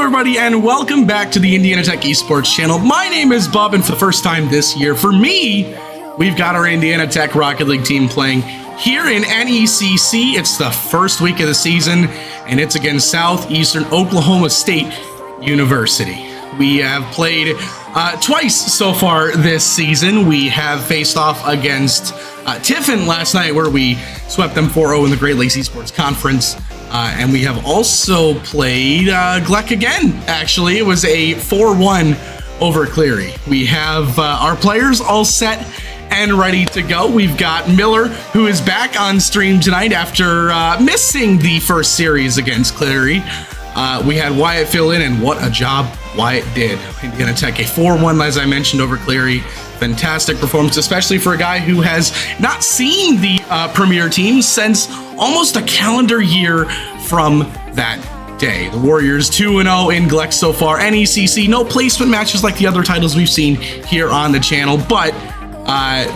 everybody, and welcome back to the Indiana Tech Esports channel. My name is Bob, and for the first time this year, for me, we've got our Indiana Tech Rocket League team playing here in NECC. It's the first week of the season, and it's against Southeastern Oklahoma State University. We have played twice so far this season. We have faced off against Tiffin last night, where we swept them 4-0 in the Great Lakes Esports Conference. And we have also played Gleck again, actually. It was a 4-1 over Cleary. We have our players all set and ready to go. We've got Miller, who is back on stream tonight after missing the first series against Cleary. We had Wyatt fill in, and what a job Wyatt did. Indiana Tech, a 4-1, as I mentioned, over Cleary. Fantastic performance, especially for a guy who has not seen the Premier team since almost a calendar year from that day. The Warriors 2-0 in Gleck so far. NECC, no placement matches like the other titles we've seen here on the channel, but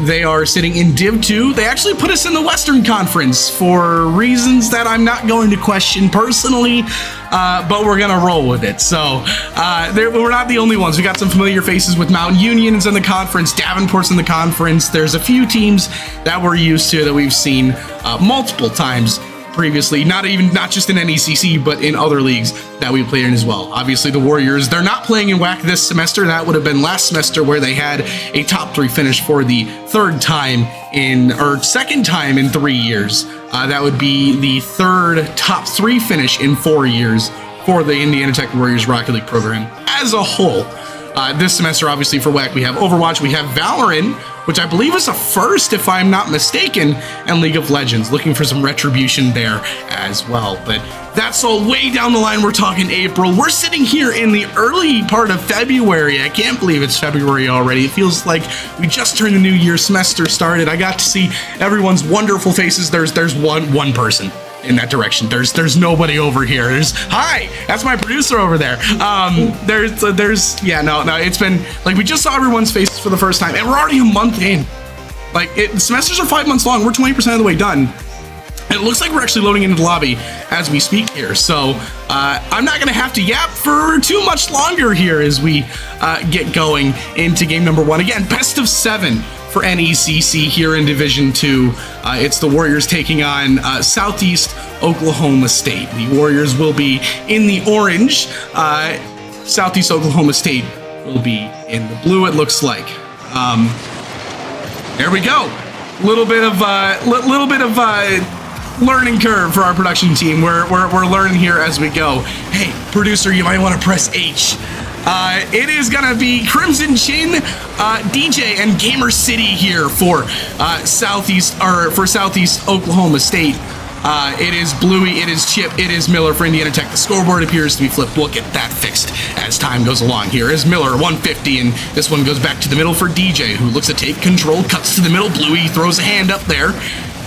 they are sitting in Div 2. They actually put us in the Western Conference for reasons that I'm not going to question personally, but we're going to roll with it. So we're not the only ones. We got some familiar faces with Mount Union's in the conference, Davenport's in the conference. There's a few teams that we're used to that we've seen multiple times previously, not just in NECC, but in other leagues that we played in as well. Obviously, the Warriors, they're not playing in WAC this semester. That would have been last semester, where they had a top 3 finish for the second time in 3 years. That would be the third top 3 finish in 4 years for the Indiana Tech Warriors Rocket League program as a whole. This semester, obviously, for WAC, we have Overwatch, we have Valorant, which I believe is a first, if I'm not mistaken, and League of Legends, looking for some retribution there as well. But that's all way down the line. We're talking April. We're sitting here in the early part of February. I can't believe it's February already. It feels like we just turned the new year, semester started. I got to see everyone's wonderful faces. There's one person in that direction. There's nobody over here. Hi, that's my producer over there. It's been like, we just saw everyone's faces for the first time, and we're already a month in. Like, the semesters are 5 months long. We're 20% of the way done. And it looks like we're actually loading into the lobby as we speak here. So I'm not going to have to yap for too much longer here as we get going into game number 1. Again, best of 7 for NECC here in Division 2. It's the Warriors taking on Southeast Oklahoma State. The Warriors will be in the orange. Southeast Oklahoma State will be in the blue, it looks like. There we go. Little bit of learning curve for our production team. We're learning here as we go. Hey, producer, you might want to press H. It is gonna be Crimson Chin, DJ, and Gamer City here for Southeast Oklahoma State. It is Bluey, it is Chip, it is Miller for Indiana Tech. The scoreboard appears to be flipped. We'll get that fixed as time goes along. Here is Miller, 150, and this one goes back to the middle for DJ, who looks to take control, cuts to the middle. Bluey throws a hand up there.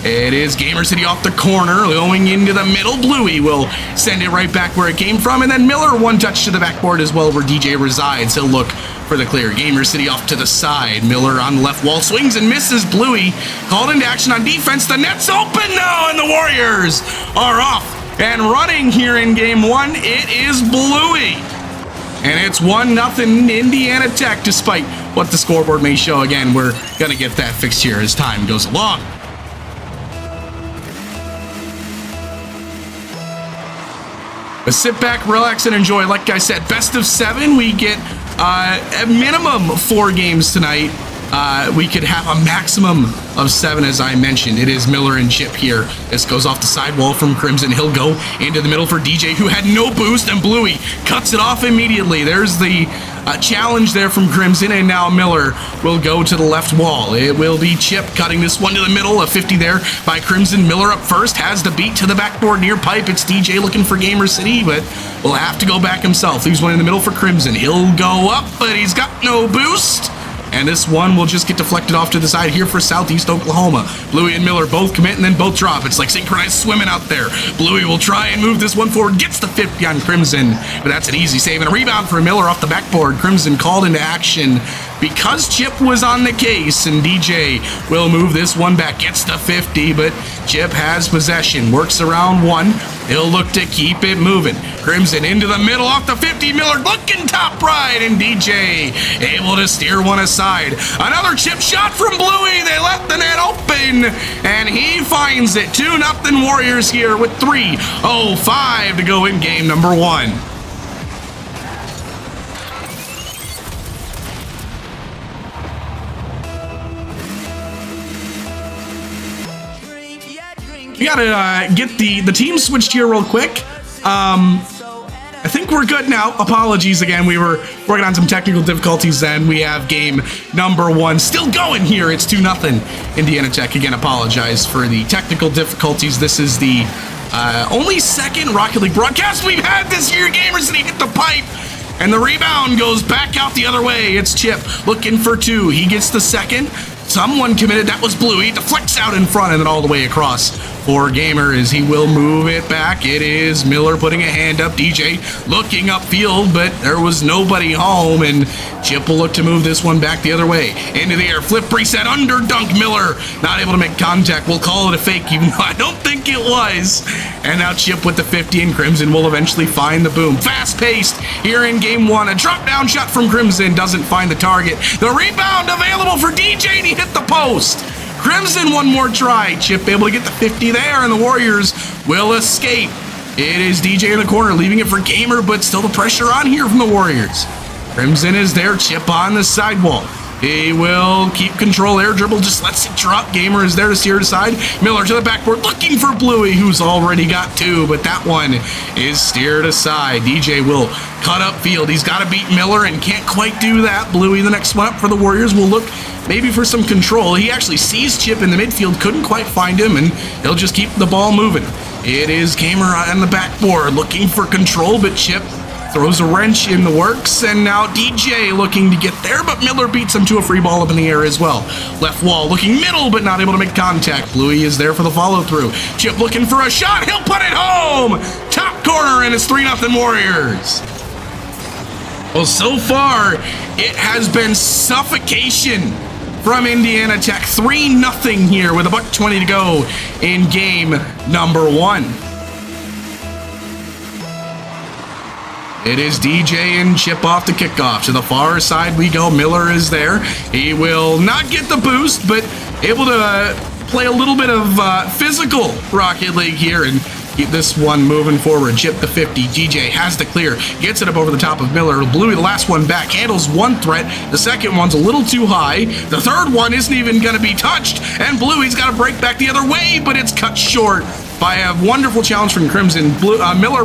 It is Gamer City off the corner, going into the middle. Bluey will send it right back where it came from, and then Miller, one touch to the backboard as well, where DJ resides. He'll look for the clear. Gamer City off to the side. Miller on the left wall, swings and misses. Bluey called into action on defense. The net's open now, and the Warriors are off and running here in game 1. It is Bluey, and it's 1-0 Indiana Tech, despite what the scoreboard may show. Again, we're gonna get that fixed here as time goes along. But sit back, relax, and enjoy. Like I said, best of 7. We get a minimum 4 games tonight. We could have a maximum of 7, as I mentioned. It is Miller and Chip here. This goes off the sidewall from Crimson. He'll go into the middle for DJ, who had no boost, and Bluey cuts it off immediately. There's the challenge there from Crimson, and now Miller will go to the left wall. It will be Chip cutting this one to the middle. A 50 there by Crimson. Miller up first, has the beat to the backboard near pipe. It's DJ looking for Gamer City, but will have to go back himself. He's one in the middle for Crimson. He'll go up, but he's got no boost. And this one will just get deflected off to the side here for Southeast Oklahoma. Bluey and Miller both commit and then both drop. It's like synchronized swimming out there. Bluey will try and move this one forward. Gets the 50 on Crimson, but that's an easy save. And a rebound for Miller off the backboard. Crimson called into action because Chip was on the case, and DJ will move this one back. Gets the 50, but Chip has possession. Works around one. He'll look to keep it moving. Crimson into the middle off the 50. Miller looking top right, and DJ able to steer one aside. Another chip shot from Bluey. They left the net open, and he finds it. 2-0 Warriors here with 3:05 to go in game number 1. We gotta get the team switched here real quick. I think we're good now. Apologies again. We were working on some technical difficulties then. We have game number 1 still going here. It's 2-0 Indiana Tech. Again, apologize for the technical difficulties. This is the only second Rocket League broadcast we've had this year. Gamers, and he hit the pipe. And the rebound goes back out the other way. It's Chip looking for 2. He gets the second. Someone committed. That was Blue. He deflects out in front and then all the way across for Gamer as he will move it back. It is Miller putting a hand up. DJ looking upfield, but there was nobody home, and Chip will look to move this one back the other way. Into the air. Flip reset. Under dunk. Miller not able to make contact. We'll call it a fake, even though I don't think it was. And now Chip with the 50, and Crimson will eventually find the boom. Fast-paced here in game 1. A drop-down shot from Crimson doesn't find the target. The rebound available for DJ, and he hit the post. Crimson one more try. Chip able to get the 50 there, and the Warriors will escape. It is DJ in the corner, leaving it for Gamer, but still the pressure on here from the Warriors. Crimson is there. Chip on the sidewall. He will keep control. Air dribble just lets it drop. Gamer is there to steer it aside. Miller to the backboard looking for Bluey, who's already got 2, but that one is steered aside. DJ will cut up field. He's got to beat Miller and can't quite do that. Bluey, the next one up for the Warriors, will look maybe for some control. He actually sees Chip in the midfield, couldn't quite find him, and he'll just keep the ball moving. It is Gamer on the backboard looking for control, but Chip throws a wrench in the works, and now DJ looking to get there, but Miller beats him to a free ball up in the air as well. Left wall looking middle, but not able to make contact. Bluey is there for the follow-through. Chip looking for a shot. He'll put it home. Top corner, and it's 3-0 Warriors. Well, so far, it has been suffocation from Indiana Tech. 3-0 here with $1:20 to go in game number 1. It is DJ and Chip off the kickoff. To the far side we go. Miller is there. He will not get the boost, but able to play a little bit of physical Rocket League here and keep this one moving forward. Chip the 50. DJ has the clear. Gets it up over the top of Miller. Bluey, the last one back, handles one threat. The second one's a little too high. The third one isn't even going to be touched. And Bluey's got to break back the other way, but it's cut short by a wonderful challenge from Crimson. Miller,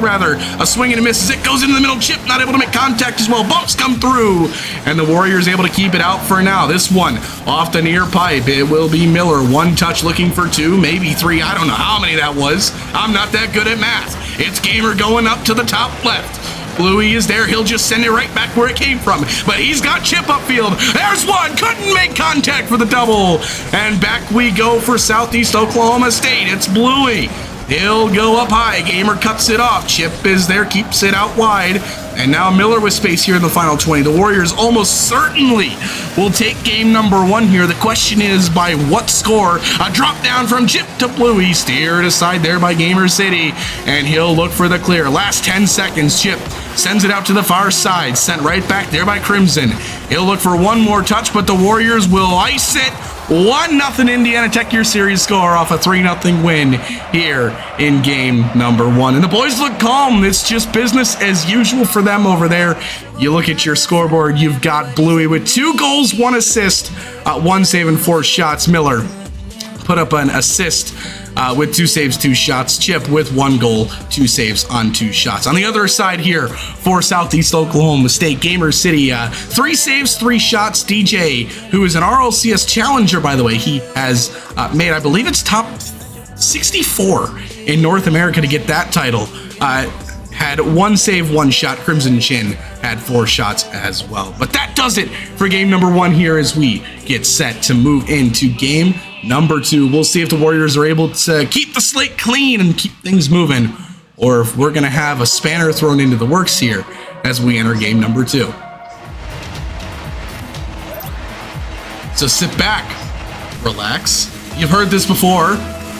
a swing and a miss as it goes into the middle. Chip not able to make contact as well. Bumps come through, and the Warriors able to keep it out for now. This one off the near pipe. It will be Miller. One touch looking for 2, maybe 3. I don't know how many that was. I'm not that good at math. It's Gamer going up to the top left. Bluey is there. He'll just send it right back where it came from. But he's got Chip upfield. There's one. Couldn't make contact for the double. And back we go for Southeast Oklahoma State. It's Bluey. He'll go up high. Gamer cuts it off. Chip is there, keeps it out wide. And now Miller with space here in the final 20. The Warriors almost certainly will take game number 1 here. The question is by what score? A drop down from Chip to Bluey. Steered aside there by Gamer City. And he'll look for the clear. Last 10 seconds. Chip sends it out to the far side. Sent right back there by Crimson. He'll look for one more touch, but the Warriors will ice it. 1-0 Indiana Tech, your series score off a 3-0 win here in game number 1. And the boys look calm. It's just business as usual for them over there. You look at your scoreboard, you've got Bluey with 2 goals, 1 assist, 1 save and 4 shots. Miller put up an assist with 2 saves, 2 shots. Chip with 1 goal, 2 saves on 2 shots. On the other side here for Southeast Oklahoma State, Gamer City, 3 saves, 3 shots. DJ, who is an RLCS challenger, by the way, he has made, I believe it's top 64 in North America to get that title. Had 1 save, 1 shot. Crimson Chin had 4 shots as well. But that does it for game number 1 here as we get set to move into game number 2. We'll see if the Warriors are able to keep the slate clean and keep things moving, or if we're going to have a spanner thrown into the works here as we enter game number 2. So sit back, relax. You've heard this before.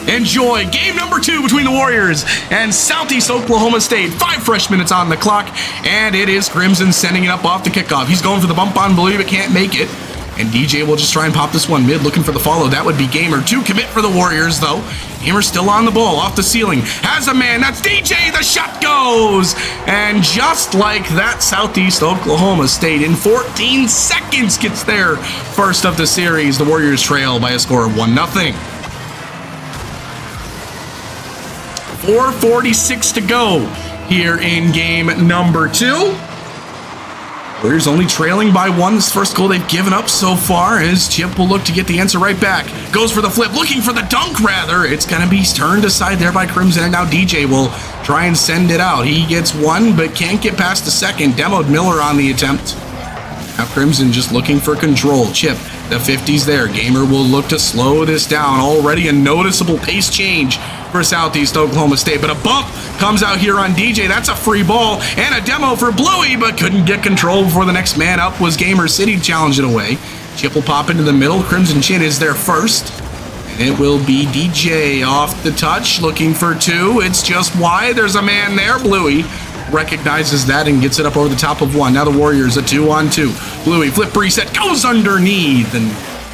Enjoy game number 2 between the Warriors and Southeast Oklahoma State. 5 fresh minutes on the clock, and it is Crimson sending it up off the kickoff. He's going for the bump on Blue, but can't make it. And DJ will just try and pop this one mid, looking for the follow. That would be Gamer. 2 commit for the Warriors, though. Gamer still on the ball, off the ceiling. Has a man, that's DJ, the shot goes! And just like that, Southeast Oklahoma State in 14 seconds gets their first of the series. The Warriors trail by a score of 1-0. 4:46 to go here in game number 2. Warriors only trailing by 1. This first goal they've given up so far as Chip will look to get the answer right back. Goes for the flip, looking for the dunk rather. It's going to be turned aside there by Crimson, and now DJ will try and send it out. He gets one, but can't get past the second. Demoed Miller on the attempt. Now Crimson just looking for control. Chip, the 50's there. Gamer will look to slow this down. Already a noticeable pace change for Southeast Oklahoma State, but a bump comes out here on DJ. That's a free ball and a demo for Bluey, but couldn't get control before the next man up was Gamer City. Challenge it away. Chip will pop into the middle. Crimson Chin is there first, and it will be DJ off the touch, looking for 2. It's just wide. There's a man there. Bluey recognizes that and gets it up over the top of 1. Now the Warriors a 2-on-2. Bluey flip reset, goes underneath, and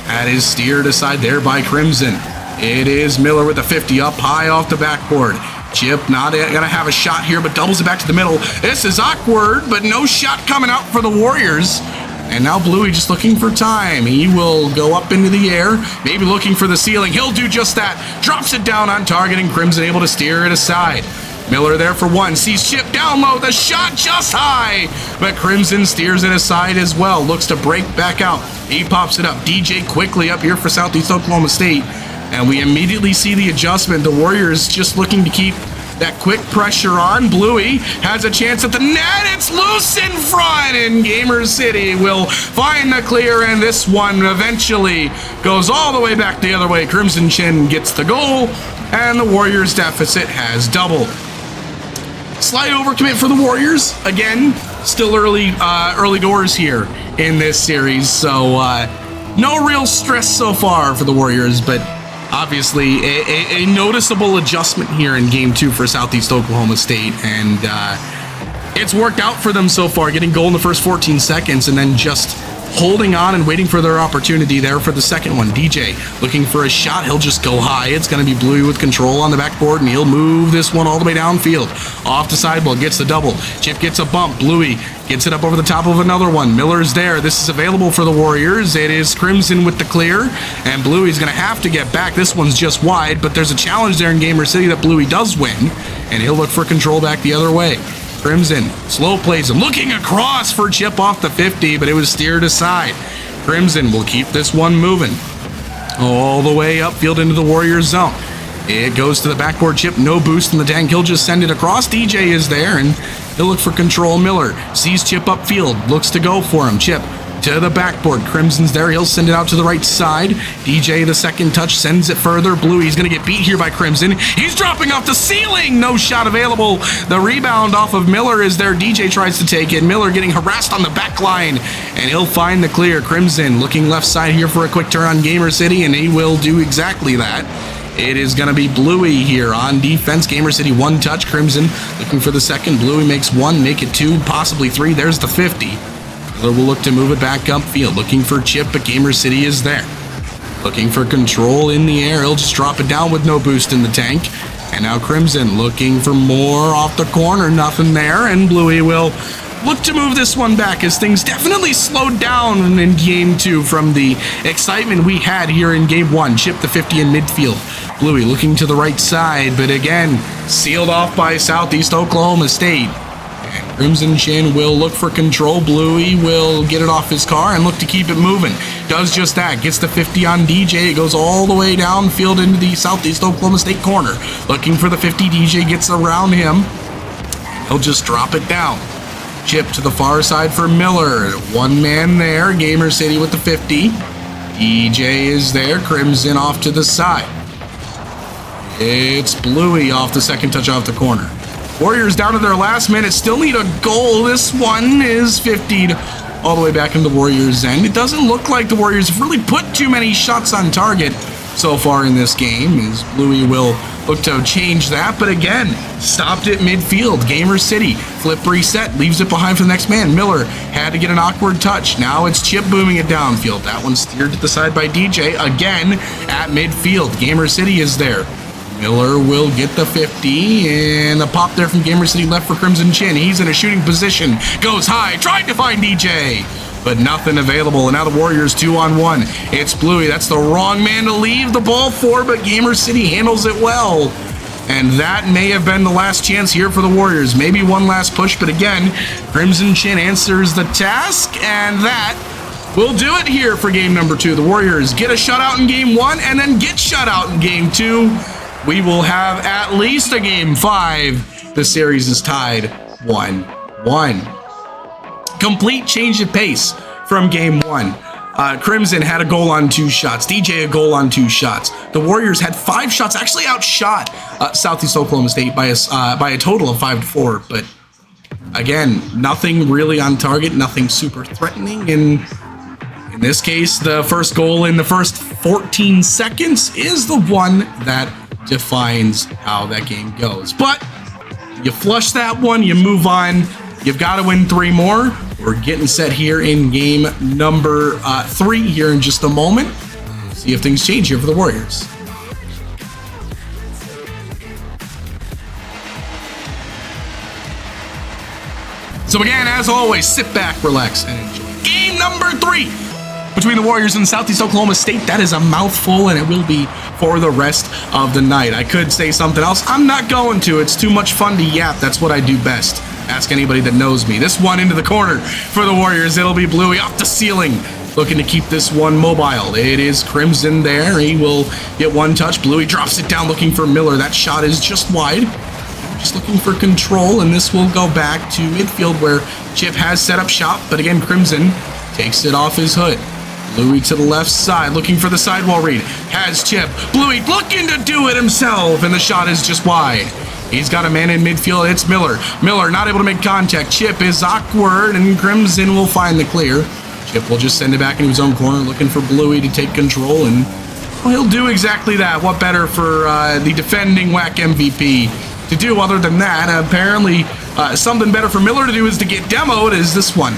that is steered aside there by Crimson. It is Miller with the 50 up high off the backboard. Chip not gonna have a shot here, but doubles it back to the middle. This is awkward, but no shot coming out for the Warriors. And now Bluey just looking for time. He will go up into the air, maybe looking for the ceiling. He'll do just that. Drops it down on target, and Crimson able to steer it aside. Miller there for 1, sees Chip down low, the shot just high, but Crimson steers it aside as well, looks to break back out. He pops it up. DJ quickly up here for Southeast Oklahoma State, and we immediately see the adjustment. The Warriors just looking to keep that quick pressure on. Bluey has a chance at the net. It's loose in front, and Gamer City will find the clear, and this one eventually goes all the way back the other way. Crimson Chin gets the goal, and the Warriors deficit has doubled. Slight overcommit for the Warriors. Again, still early doors here in this series, so no real stress so far for the Warriors, but obviously a noticeable adjustment here in game 2 for Southeast Oklahoma State, and it's worked out for them so far, getting goal in the first 14 seconds and then just holding on and waiting for their opportunity there for the second one. DJ looking for a shot. He'll just go high. It's going to be Bluey with control on the backboard, and he'll move this one all the way downfield. Off the sidewall, gets the double. Chip gets a bump. Bluey gets it up over the top of another one. Miller's there. This is available for the Warriors. It is Crimson with the clear, and Bluey's going to have to get back. This one's just wide, but there's a challenge there in Gamer City that Bluey does win, and he'll look for control back the other way. Crimson slow plays him, looking across for Chip off the 50, but it was steered aside. Crimson will keep this one moving all the way upfield into the Warriors zone. It goes to the backboard. Chip, no boost in the tank. He'll just send it across. DJ is there, and he'll look for control. Miller sees Chip upfield, looks to go for him. Chip to the backboard. Crimson's there. He'll send it out to the right side. DJ, the second touch, sends it further. Bluey's going to get beat here by Crimson. He's dropping off the ceiling. No shot available. The rebound off of Miller is there. DJ tries to take it. Miller getting harassed on the back line, and he'll find the clear. Crimson looking left side here for a quick turn on Gamer City, and he will do exactly that. It is going to be Bluey here on defense. Gamer City 1 touch. Crimson looking for the second. Bluey makes 1, make it 2, possibly 3. There's the 50. Miller will look to move it back upfield, looking for Chip, but Gamer City is there. Looking for control in the air. He'll just drop it down with no boost in the tank. And now Crimson looking for more off the corner. Nothing there, and Bluey will look to move this one back as things definitely slowed down in game 2 from the excitement we had here in game 1. Chip the 50 in midfield. Bluey looking to the right side, but again, sealed off by Southeast Oklahoma State. And Crimson Chin will look for control. Bluey will get it off his car and look to keep it moving. Does just that. Gets the 50 on DJ. It goes all the way downfield into the Southeast Oklahoma State corner. Looking for the 50. DJ gets around him. He'll just drop it down. Chip to the far side for Miller. One man there. Gamer City with the 50. DJ is there. Crimson off to the side. It's Bluey off the second touch off the corner. Warriors down to their last minute, still need a goal. This one is 50'd all the way back into the Warriors' end. It doesn't look like the Warriors have really put too many shots on target so far in this game, as Bluey will look to change that, but again, stopped at midfield. Gamer City, flip reset, leaves it behind for the next man. Miller had to get an awkward touch. Now it's Chip booming it downfield. That one steered to the side by DJ, again at midfield. Gamer City is there. Miller will get the 50, and the pop there from Gamer City left for Crimson Chin. He's in a shooting position, goes high, tried to find DJ, but nothing available, and now the Warriors 2-on-1. It's Bluey, that's the wrong man to leave the ball for, but Gamer City handles it well. And that may have been the last chance here for the Warriors. Maybe one last push, but again, Crimson Chin answers the task, and that will do it here for game number 2. The Warriors get a shutout in game 1, and then get shut out in game 2. We will have at least a game 5. The series is tied 1-1. Complete change of pace from game 1. Crimson had a goal on 2 shots. DJ a goal on 2 shots. The Warriors had 5 shots, actually outshot Southeast Oklahoma State by a total of 5-4. But again, nothing really on target, nothing super threatening. And in this case, the first goal in the first 14 seconds is the one that defines how that game goes. But you flush that one, you move on. You've got to win 3 more. We're getting set here in game number 3 here in just a moment. See if things change here for the Warriors. So again, as always, sit back, relax, and enjoy game number 3 between the Warriors and Southeast Oklahoma State. That is a mouthful, and it will be for the rest of the night. I could say something else. I'm not going to. It's too much fun to yap. That's what I do best. Ask anybody that knows me. This one into the corner for the Warriors. It'll be Bluey off the ceiling, looking to keep this one mobile. It is Crimson there. He will get one touch. Bluey drops it down looking for Miller. That shot is just wide. Just looking for control, and this will go back to midfield where Chip has set up shop, but again, Crimson takes it off his hood. Bluey to the left side, looking for the sidewall read. Has Chip. Bluey looking to do it himself, and the shot is just wide. He's got a man in midfield. It's Miller. Miller not able to make contact. Chip is awkward, and Crimson will find the clear. Chip will just send it back into his own corner, looking for Bluey to take control, and well, he'll do exactly that. What better for the defending WAC MVP to do other than that? Apparently, something better for Miller to do is to get demoed as this one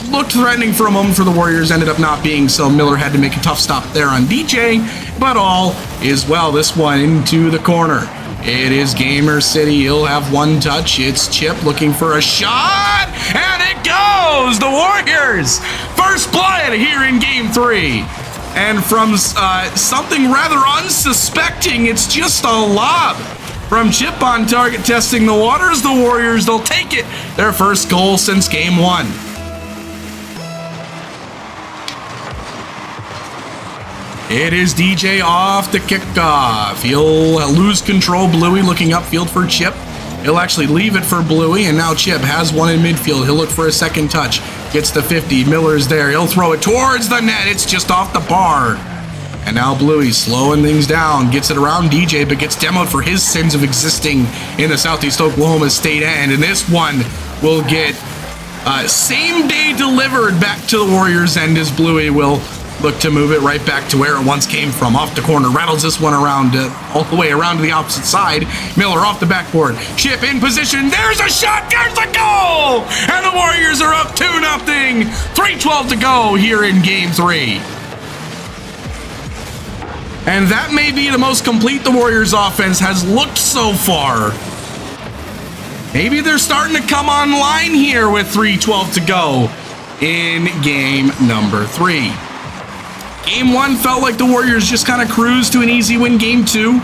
looked threatening for a moment for the Warriors, ended up not being, so Miller had to make a tough stop there on DJ, but all is well. This one into the corner. It is Gamer City. He'll have one touch. It's Chip looking for a shot, and it goes! The Warriors! First blood here in game 3. And from something rather unsuspecting, it's just a lob from Chip on target, testing the waters. The Warriors, they'll take it. Their first goal since game 1. It is DJ off the kickoff. He'll lose control. Bluey looking upfield for Chip. He'll actually leave it for Bluey, and now Chip has one in midfield. He'll look for a second touch. Gets the 50. Miller's there. He'll throw it towards the net. It's just off the bar. And now Bluey slowing things down. Gets it around DJ, but gets demoed for his sins of existing in the Southeast Oklahoma State end. And this one will get same day delivered back to the Warriors end as Bluey will look to move it right back to where it once came from. Off the corner, rattles this one around all the way around to the opposite side. Miller off the backboard. Chip in position. There's a shot. There's a goal! And the Warriors are up 2-0. 3:12 to go here in game 3. And that may be the most complete the Warriors offense has looked so far. Maybe they're starting to come online here with 3:12 to go in game number 3. Game 1 felt like the Warriors just kind of cruised to an easy win. Game 2,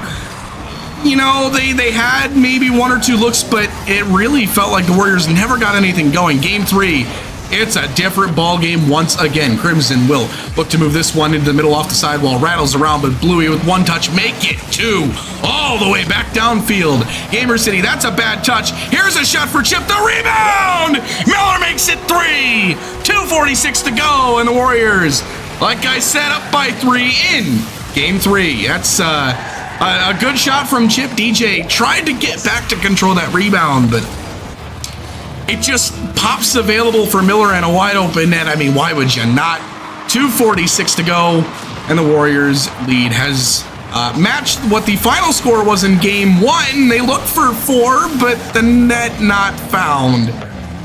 you know, they had maybe 1 or 2 looks, but it really felt like the Warriors never got anything going. Game 3, it's a different ball game once again. Crimson will look to move this one into the middle off the sidewall, rattles around, but Bluey with one touch, make it 2, all the way back downfield. Gamer City, that's a bad touch. Here's a shot for Chip, the rebound! Miller makes it 3, 2:46 to go, and the Warriors, like I said, up by 3 in game 3. That's a good shot from Chip. DJ tried to get back to control that rebound, but it just pops available for Miller and a wide open net. I mean, why would you not? 2:46 to go. and the Warriors lead has matched what the final score was in game 1. They looked for 4, but the net not found.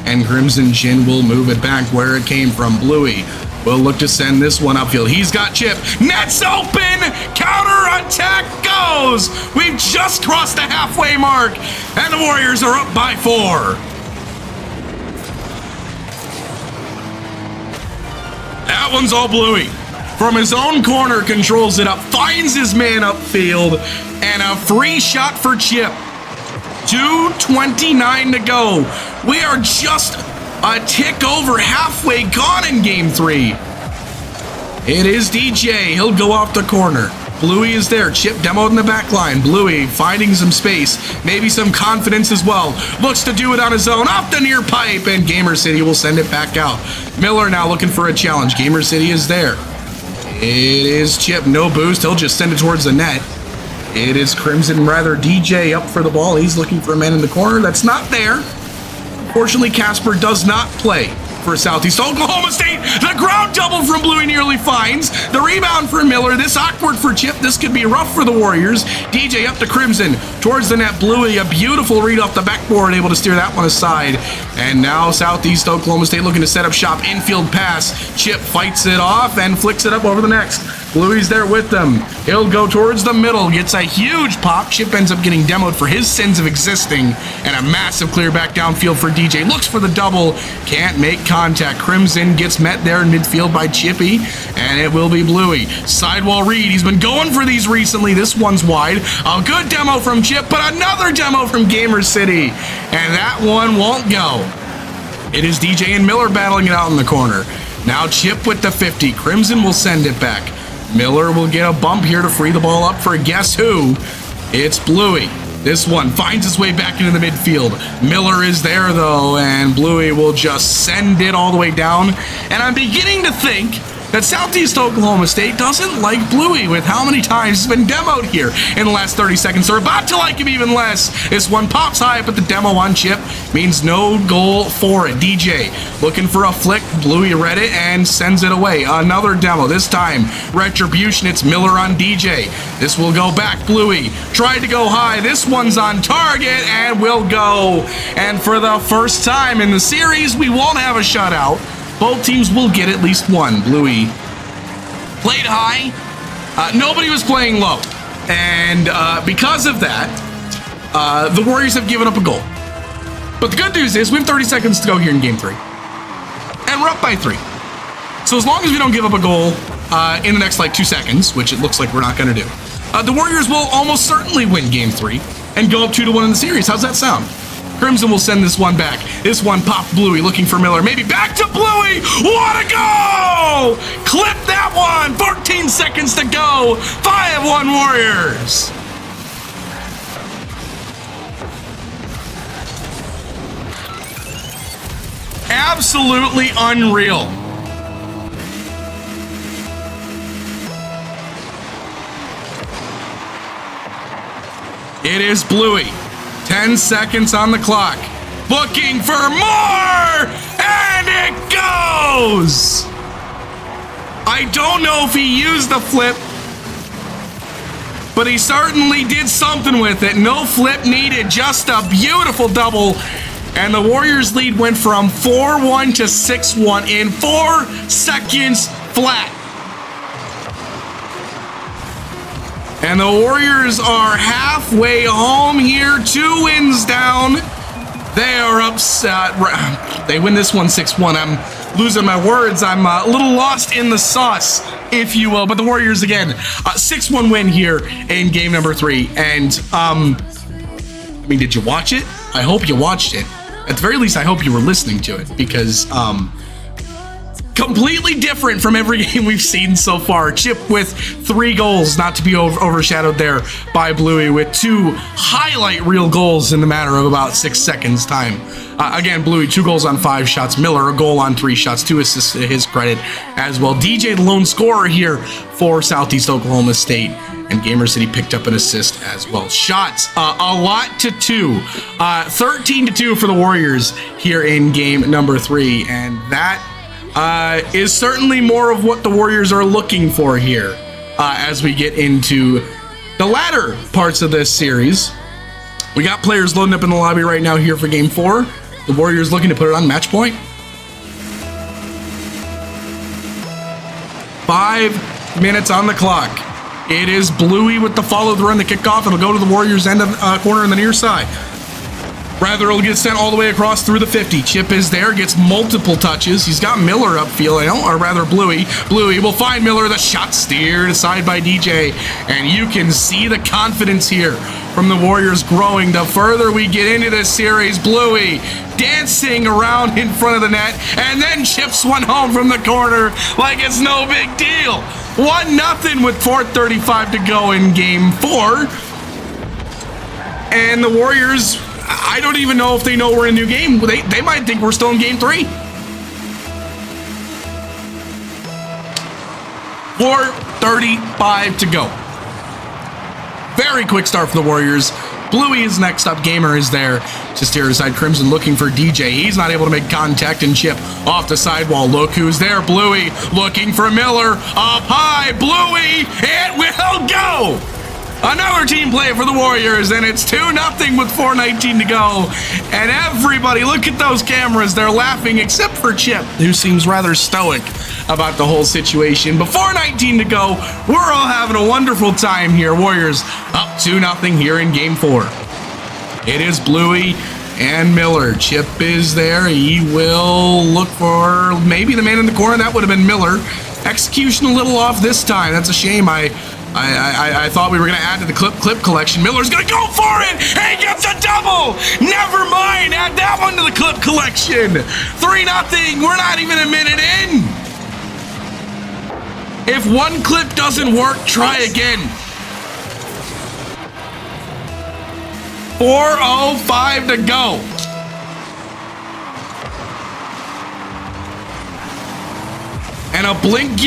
And Crimson Chin will move it back where it came from. Bluey will look to send this one upfield. He's got Chip. Net's open. Counter attack goes. We've just crossed the halfway mark, and the Warriors are up by 4. That one's all Bluey. From his own corner, controls it up, finds his man upfield, and a free shot for Chip. 2:29 to go. We are just a tick over halfway gone in game 3. It is DJ. He'll go off the corner. Bluey is there. Chip demoed in the back line. Bluey finding some space, maybe some confidence as well. Looks to do it on his own, off the near pipe, and Gamer City will send it back out. Miller now looking for a challenge. Gamer City is there. It is Chip, no boost. He'll just send it towards the net. It is Crimson, rather DJ up for the ball. He's looking for a man in the corner. That's not there. Fortunately, Casper does not play for Southeast Oklahoma State. The ground double from Bluey nearly finds. The rebound for Miller. This awkward for Chip. This could be rough for the Warriors. DJ up to Crimson towards the net. Bluey, a beautiful read off the backboard, able to steer that one aside. And now Southeast Oklahoma State looking to set up shop. Infield pass. Chip fights it off and flicks it up over the next. Bluey's there with them. He'll go towards the middle. Gets a huge pop. Chip ends up getting demoed for his sins of existing. And a massive clear back downfield for DJ. Looks for the double. Can't make contact. Crimson gets met there in midfield by Chippy. And it will be Bluey. Sidewall read. He's been going for these recently. This one's wide. A good demo from Chip, but another demo from Gamer City. And that one won't go. It is DJ and Miller battling it out in the corner. Now Chip with the 50. Crimson will send it back. Miller will get a bump here to free the ball up for guess who? It's Bluey. This one finds its way back into the midfield. Miller is there though, and Bluey will just send it all the way down. And I'm beginning to think that Southeast Oklahoma State doesn't like Bluey with how many times he's been demoed here in the last 30 seconds. They're about to like him even less. This one pops high, but the demo on Chip means no goal for it. DJ looking for a flick. Bluey read it and sends it away. Another demo. This time, retribution. It's Miller on DJ. This will go back. Bluey tried to go high. This one's on target and will go. And for the first time in the series, we won't have a shutout. Both teams will get at least one. Bluey played high. Nobody was playing low. And because of that, the Warriors have given up a goal. But the good news is we have 30 seconds to go here in game 3. And we're up by 3. So as long as we don't give up a goal in the next 2 seconds, which it looks like we're not going to do, the Warriors will almost certainly win game 3 and go up 2-1 in the series. How's that sound? Crimson will send this one back. This one popped Bluey, looking for Miller. Maybe back to Bluey. What a goal! Clip that one. 14 seconds to go. 5-1 Warriors. Absolutely unreal. It is Bluey. 10 seconds on the clock. Looking for more! And it goes! I don't know if he used the flip, but he certainly did something with it. No flip needed, just a beautiful double. And the Warriors lead went from 4-1 to 6-1 in 4 seconds flat. And the Warriors are halfway home here. 2 wins down. They are upset. They win this one 6-1. I'm losing my words. I'm a little lost in the sauce, if you will. But the Warriors, again, 6-1 win here in game number 3. And, did you watch it? I hope you watched it. At the very least, I hope you were listening to it. Because, completely different from every game we've seen so far. Chip with 3 goals, not to be overshadowed there by Bluey with 2 highlight reel goals in the matter of about 6 seconds time. Again, Bluey 2 goals on 5 shots. Miller a goal on 3 shots, 2 assists to his credit as well. DJ the lone scorer here for Southeast Oklahoma State, and Gamer City picked up an assist as well. Shots, a lot to 2. 13-2 for the Warriors here in game number 3, and that is certainly more of what the Warriors are looking for here. as we get into the latter parts of this series. We got players loading up in the lobby right now here for game 4. The Warriors looking to put it on match point. 5 minutes on the clock. It is Bluey with the follow through and the kickoff. It'll go to the Warriors' end of corner in the near side. Rather, it'll get sent all the way across through the 50. Chip is there, gets multiple touches. He's got Miller upfield, or rather Bluey. Bluey will find Miller. The shot steered aside by DJ. And you can see the confidence here from the Warriors growing. The further we get into this series, Bluey dancing around in front of the net and then chips one home from the corner like it's no big deal. 1-0 with 4:35 to go in game 4. And the Warriors, I don't even know if they know we're in a new game. They might think we're still in game 3. 4:35 to go. Very quick start for the Warriors. Bluey is next up. Gamer is there. Just here aside Crimson looking for DJ. He's not able to make contact and chip off the sidewall. Look who's there. Bluey looking for Miller. Up high. Bluey. It will go. Another team play for the Warriors, and it's 2-0 with 4:19 to go. And everybody, look at those cameras. They're laughing, except for Chip, who seems rather stoic about the whole situation. But 4:19 to go. We're all having a wonderful time here. Warriors up 2-0 here in game 4. It is Bluey and Miller. Chip is there. He will look for maybe the man in the corner. That would have been Miller. Execution a little off this time. That's a shame. I thought we were going to add to the clip collection. Miller's going to go for it. He gets a double. Never mind. Add that one to the clip collection. 3-0. We're not even a minute in. If one clip doesn't work, try again. 4:05 to go. And a blink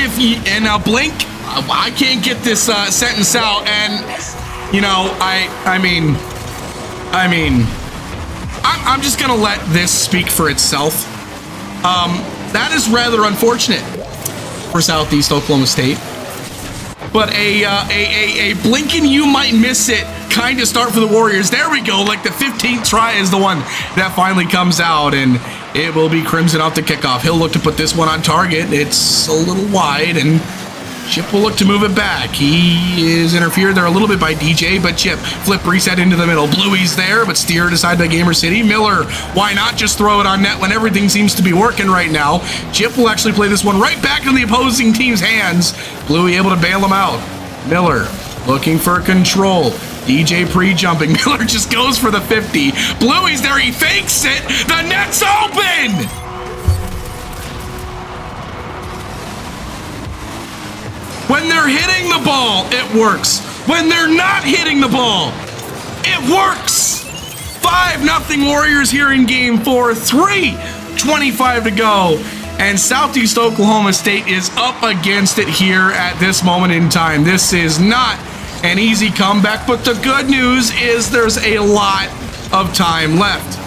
I can't get this sentence out, and you know, I'm just gonna let this speak for itself. That is rather unfortunate for Southeast Oklahoma State, but a blink and you might miss it kind of start for the Warriors. There we go. Like the 15th try is the one that finally comes out, and it will be Crimson off the kickoff. He'll look to put this one on target. It's a little wide, and Chip will look to move it back. He is interfered there a little bit by DJ, but Chip flip reset into the middle. Bluey's there, but steered aside by Gamer City. Miller, why not just throw it on net when everything seems to be working right now? Chip will actually play this one right back in the opposing team's hands. Bluey able to bail him out. Miller looking for control. DJ pre-jumping. Miller just goes for the 50. Bluey's there. He fakes it. The net's open. When they're hitting the ball, it works. When they're not hitting the ball, it works. 5-0 Warriors here in game 4. 3:25 to go. And Southeast Oklahoma State is up against it here at this moment in time. This is not an easy comeback, but the good news is there's a lot of time left.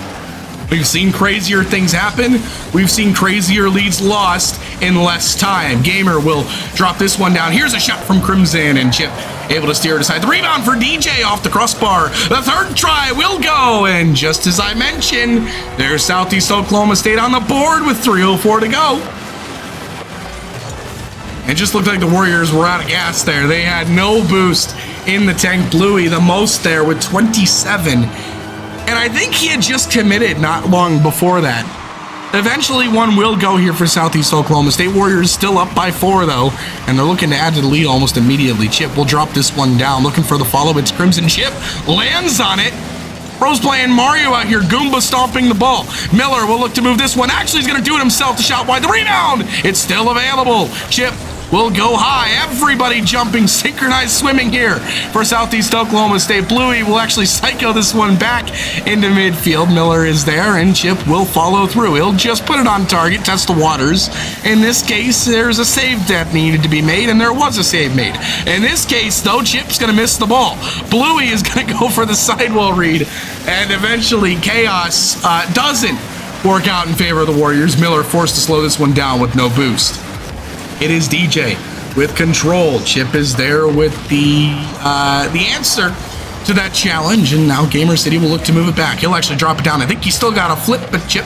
We've seen crazier things happen. We've seen crazier leads lost in less time. Gamer will drop this one down. Here's a shot from Crimson, and Chip able to steer it aside. The rebound for DJ off the crossbar. The third try will go, and just as I mentioned, there's Southeast Oklahoma State on the board with 3:04 to go. It just looked like the Warriors were out of gas there. They had no boost in the tank. Bluey the most there with 27. And I think he had just committed not long before that. Eventually one will go here for Southeast Oklahoma State. Warriors still up by 4 though, and they're looking to add to the lead almost immediately. Chip will drop this one down, looking for the follow. It's Crimson. Chip lands on it. Bro's playing Mario out here, Goomba stomping the ball. Miller will look to move this one. Actually, he's going to do it himself. The shot wide. The rebound. It's still available. Chip will go high. Everybody jumping, synchronized swimming here for Southeast Oklahoma State. Bluey will actually psycho this one back into midfield. Miller is there, and Chip will follow through. He'll just put it on target, test the waters. In this case, there's a save that needed to be made, and there was a save made. In this case, though, Chip's going to miss the ball. Bluey is going to go for the sidewall read, and eventually chaos doesn't work out in favor of the Warriors. Miller forced to slow this one down with no boost. It is DJ with control. Chip is there with the answer to that challenge, and now Gamer City will look to move it back. He'll actually drop it down. I think he's still got a flip, but Chip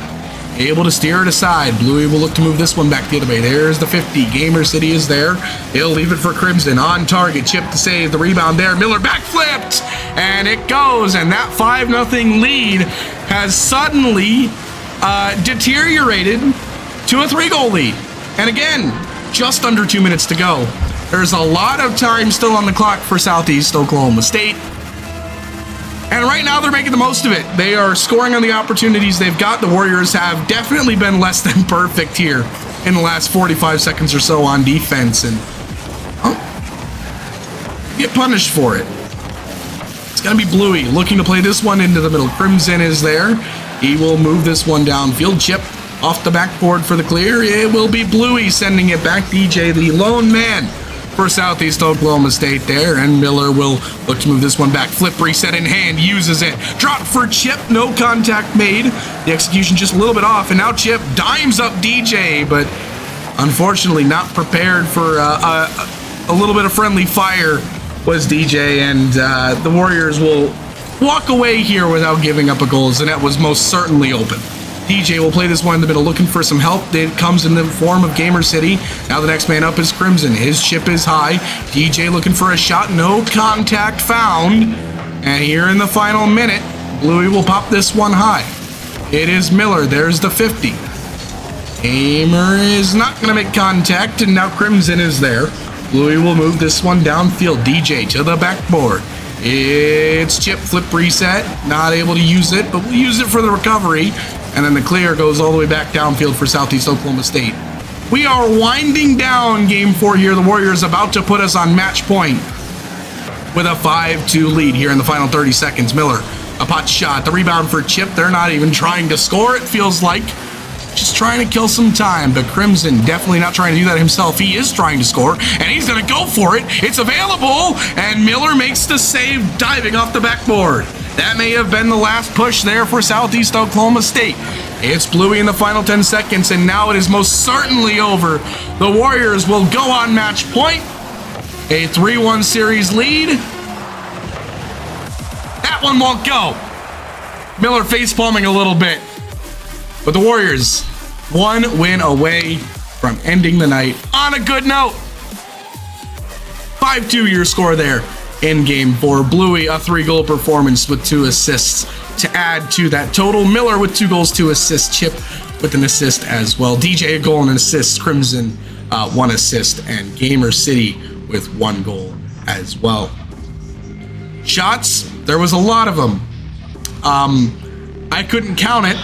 able to steer it aside. Bluey will look to move this one back the other way. There's the 50. Gamer City is there. He'll leave it for Crimson. On target. Chip to save the rebound there. Miller back flipped, and it goes, and that 5-0 lead has suddenly deteriorated to a 3-goal lead. And again, just under 2 minutes to go. There's a lot of time still on the clock for Southeast Oklahoma State. And right now they're making the most of it. They are scoring on the opportunities they've got. The Warriors have definitely been less than perfect here in the last 45 seconds or so on defense. And get punished for it. It's going to be Bluey looking to play this one into the middle. Crimson is there. He will move this one downfield. Chip off the backboard for the clear. It will be Bluey sending it back. DJ, the lone man for Southeast Oklahoma State there, and Miller will look to move this one back. Flip reset in hand, uses it. Drop for Chip, no contact made. The execution just a little bit off, and now Chip dimes up DJ, but unfortunately not prepared for a little bit of friendly fire was DJ, and the Warriors will walk away here without giving up a goal, as the net was most certainly open. DJ will play this one in the middle, looking for some help. It comes in the form of Gamer City. Now the next man up is Crimson. His chip is high. DJ looking for a shot. No contact found. And here in the final minute, Bluey will pop this one high. It is Miller. There's the 50. Gamer is not going to make contact, and now Crimson is there. Bluey will move this one downfield. DJ to the backboard. It's Chip, flip reset. Not able to use it, but we'll use it for the recovery. And then the clear goes all the way back downfield for Southeast Oklahoma State. We are winding down game 4 here. The Warriors about to put us on match point with a 5-2 lead here in the final 30 seconds. Miller, a pot shot. The rebound for Chip. They're not even trying to score, it feels like. Just trying to kill some time. But Crimson definitely not trying to do that himself. He is trying to score, and he's going to go for it. It's available, and Miller makes the save diving off the backboard. That may have been the last push there for Southeast Oklahoma State. It's Bluey in the final 10 seconds, and now it is most certainly over. The Warriors will go on match point. A 3-1 series lead. That one won't go. Miller face-palming a little bit. But the Warriors, one win away from ending the night on a good note. 5-2 your score there in game 4. Bluey, a 3-goal performance with 2 assists to add to that total. Miller with 2 goals, 2 assists. Chip with an assist as well. DJ a goal and an assist. Crimson 1 assist, and Gamer City with 1 goal as well. Shots, there was a lot of them. I couldn't count it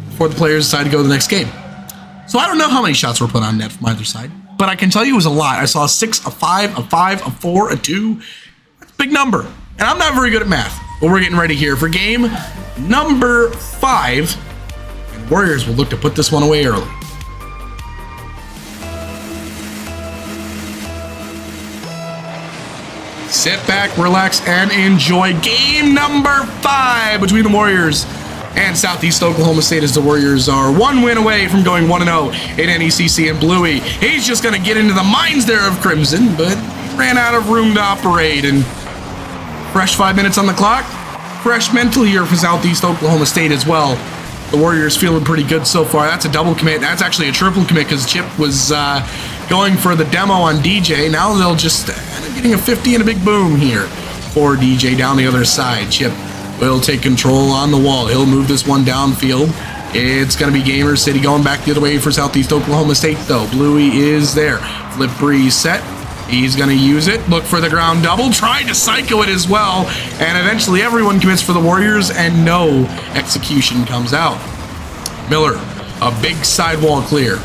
before the players decided to go to the next game. So I don't know how many shots were put on net from either side, but I can tell you it was a lot. I saw a 6, a 5, a 5, a 4, a 2. Big number, and I'm not very good at math, but we're getting ready here for game number 5, and Warriors will look to put this one away early. Sit back, relax, and enjoy game number 5 between the Warriors and Southeast Oklahoma State, as the Warriors are 1 win away from going 1-0 in NECC. And Bluey, he's just going to get into the minds there of Crimson, but ran out of room to operate, and fresh 5 minutes on the clock. Fresh mental here for Southeast Oklahoma State as well. The Warriors feeling pretty good so far. That's a double commit. That's actually a triple commit because Chip was going for the demo on DJ. Now they'll just end up getting a 50 and a big boom here for DJ down the other side. Chip will take control on the wall. He'll move this one downfield. It's going to be Gamer City going back the other way for Southeast Oklahoma State, though. Bluey is there. Flip reset. He's going to use it. Look for the ground double. Trying to psycho it as well. And eventually everyone commits for the Warriors, and no execution comes out. Miller, a big sidewall clear.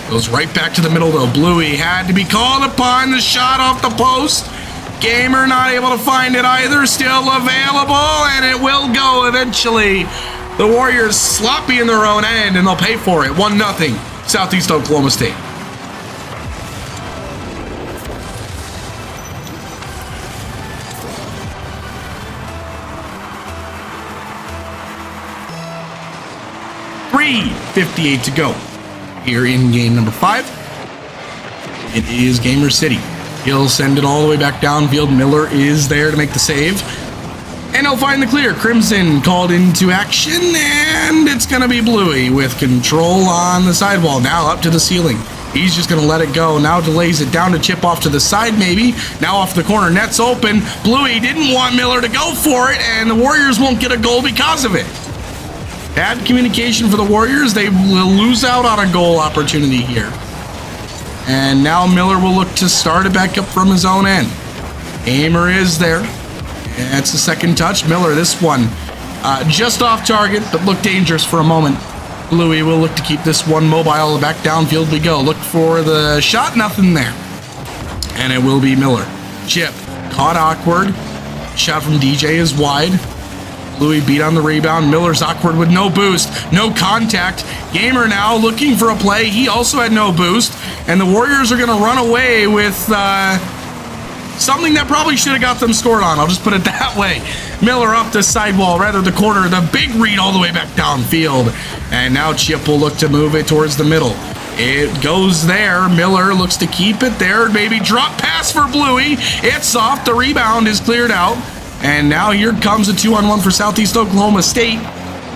Goes right back to the middle, though. Bluey had to be called upon. The shot off the post. Gamer not able to find it either. Still available, and it will go eventually. The Warriors sloppy in their own end, and they'll pay for it. 1-0 Southeast Oklahoma State. .358 to go here in game number 5. It is Gamer City. He'll send it all the way back downfield. Miller is there to make the save. And he'll find the clear. Crimson called into action, and it's going to be Bluey with control on the sidewall. Now up to the ceiling. He's just going to let it go. Now delays it down to Chip off to the side maybe. Now off the corner. Net's open. Bluey didn't want Miller to go for it, and the Warriors won't get a goal because of it. Bad communication for the Warriors. They will lose out on a goal opportunity here. And now Miller will look to start it back up from his own end. Gamer is there. That's the second touch. Miller, this one just off target, but looked dangerous for a moment. Bluey will look to keep this one mobile. Back downfield we go. Look for the shot. Nothing there. And it will be Miller. Chip caught awkward. Shot from DJ is wide. Bluey beat on the rebound. Miller's awkward with no boost. No contact. Gamer now looking for a play. He also had no boost. And the Warriors are going to run away with something that probably should have got them scored on. I'll just put it that way. Miller up the sidewall, rather the corner. The big read all the way back downfield. And now Chip will look to move it towards the middle. It goes there. Miller looks to keep it there. Maybe drop pass for Bluey. It's off. The rebound is cleared out. And now here comes a 2-on-1 for Southeast Oklahoma State.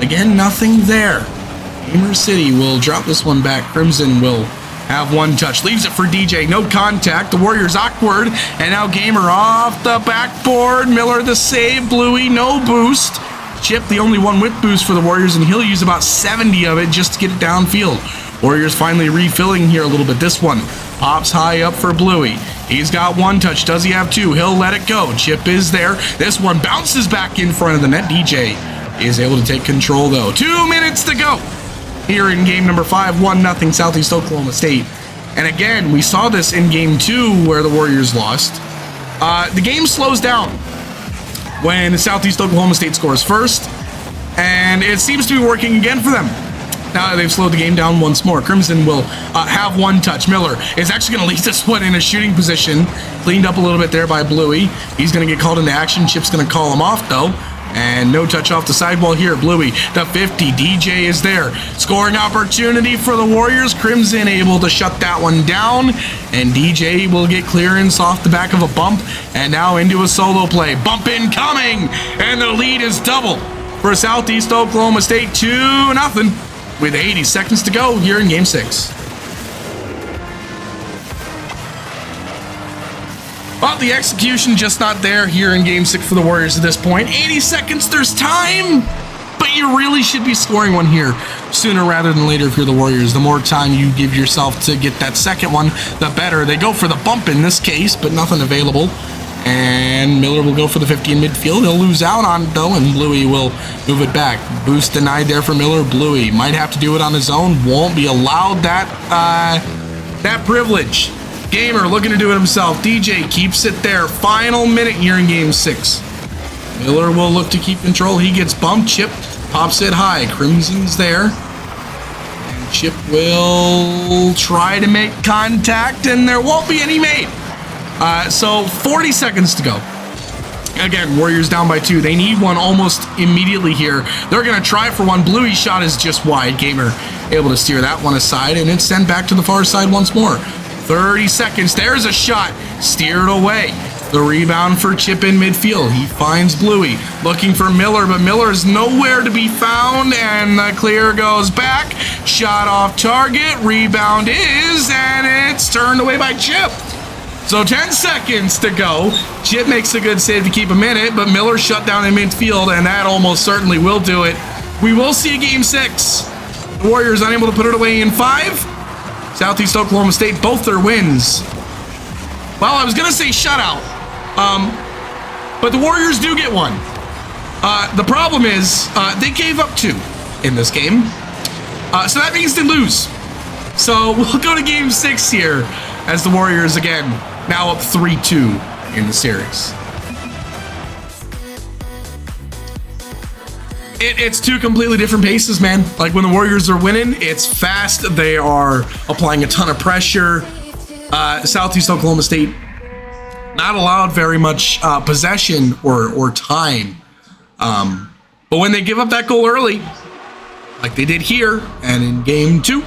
Again, nothing there. Gamer City will drop this one back. Crimson will have one touch. Leaves it for DJ. No contact. The Warriors awkward. And now Gamer off the backboard. Miller the save. Bluey no boost. Chip the only one with boost for the Warriors, and he'll use about 70 of it just to get it downfield. Warriors finally refilling here a little bit. This one pops high up for Bluey. He's got one touch. Does he have two? He'll let it go. Chip is there. This one bounces back in front of the net. DJ is able to take control though. 2 minutes to go here in game number 5. 1-0 Southeast Oklahoma State. And again, we saw this in game 2 where the Warriors lost. The game slows down when Southeast Oklahoma State scores first, and it seems to be working again for them. Now they've slowed the game down once more. Crimson will have one touch. Miller is actually going to leave this one in a shooting position. Cleaned up a little bit there by Bluey. He's going to get called into action. Chip's going to call him off though. And no touch off the sidewall here. Bluey, the 50. DJ is there. Scoring opportunity for the Warriors. Crimson able to shut that one down. And DJ will get clearance off the back of a bump. And now into a solo play. Bump incoming. And the lead is double for Southeast Oklahoma State. 2-0 with 80 seconds to go here in game 6. Well, the execution just not there here in game 6 for the Warriors at this point. 80 seconds, there's time, but you really should be scoring one here sooner rather than later if you're the Warriors. The more time you give yourself to get that second one, the better. They go for the bump in this case, but nothing available. And Miller will go for the 50 in midfield. He'll lose out on it though, and Bluey will move it back. Boost denied there for Miller. Bluey might have to do it on his own. Won't be allowed that privilege. Gamer looking to do it himself. DJ keeps it there. Final minute here in game 6. Miller will look to keep control. He gets bumped. Chip pops it high. Crimson's there. And Chip will try to make contact, and there won't be any made. So 40 seconds to go. Again, Warriors down by 2. They need one almost immediately here. They're going to try for one. Bluey's shot is just wide. Gamer able to steer that one aside, and it's sent back to the far side once more. 30 seconds. There's a shot. Steered away. The rebound for Chip in midfield. He finds Bluey. Looking for Miller, but Miller's nowhere to be found, and the clear goes back. Shot off target. Rebound is, and it's turned away by Chip. So 10 seconds to go. Chip makes a good save to keep him in it, but Miller shut down in midfield, and that almost certainly will do it. We will see a game 6. The Warriors unable to put it away in 5. Southeast Oklahoma State, both their wins. Well, I was going to say shutout, but the Warriors do get one. The problem is they gave up 2 in this game, so that means they lose. So we'll go to game 6 here as the Warriors again now up 3-2 in the series. It's 2 completely different paces, man. Like when the Warriors are winning, it's fast. They are applying a ton of pressure. Southeast Oklahoma State not allowed very much possession or time. But when they give up that goal early, like they did here and in game 2,